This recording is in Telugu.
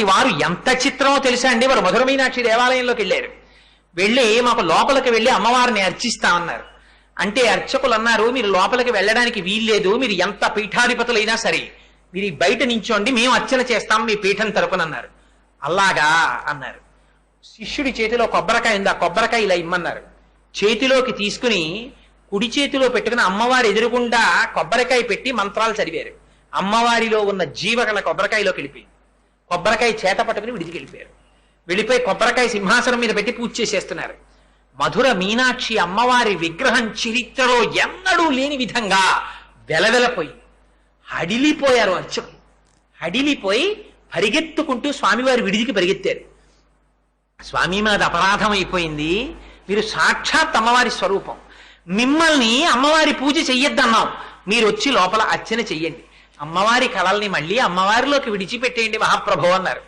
వారు ఎంత చిత్రమో తెలుసా అండి. వారు మధుర మీనాక్షి దేవాలయంలోకి వెళ్ళారు. వెళ్ళి మాకు లోపలికి వెళ్ళి అమ్మవారిని అర్చిస్తామన్నారు. అంటే అర్చకులు అన్నారు, మీరు లోపలికి వెళ్ళడానికి వీల్లేదు, మీరు ఎంత పీఠాధిపతులైనా సరే మీరు బయట నించోండి, మేము అర్చన చేస్తాం మీ పీఠం తరపునన్నారు. అలాగా అన్నారు. శిష్యుడి చేతిలో కొబ్బరికాయ ఉంది, ఆ కొబ్బరికాయ ఇలా ఇమ్మన్నారు. చేతిలోకి తీసుకుని కుడి చేతిలో పెట్టుకుని అమ్మవారి ఎదురుగుండా కొబ్బరికాయ పెట్టి మంత్రాలు చదివారు. అమ్మవారిలో ఉన్న జీవగల కొబ్బరికాయలోకి వెళ్ళిపోయింది. కొబ్బరికాయ చేత పట్టుకుని విడిచి వెళ్ళిపోయారు. వెళ్ళిపోయి కొబ్బరికాయ సింహాసనం మీద పెట్టి పూజ చేసేస్తున్నారు. మధుర మీనాక్షి అమ్మవారి విగ్రహం చరిత్రలో ఎన్నడూ లేని విధంగా వెలవెలపోయి హడిలిపోయారు అర్చకులు. హడిలిపోయి పరిగెత్తుకుంటూ స్వామివారి విడిదికి పరిగెత్తారు. స్వామి మాది అపరాధం అయిపోయింది, మీరు సాక్షాత్ అమ్మవారి స్వరూపం, మిమ్మల్ని అమ్మవారి పూజ చెయ్యొద్దన్నాం, మీరు వచ్చి లోపల అర్చన చెయ్యండి, అమ్మవారి కళల్ని మళ్ళీ అమ్మవారిలోకి విడిచిపెట్టేయండి మహాప్రభు అన్నారు.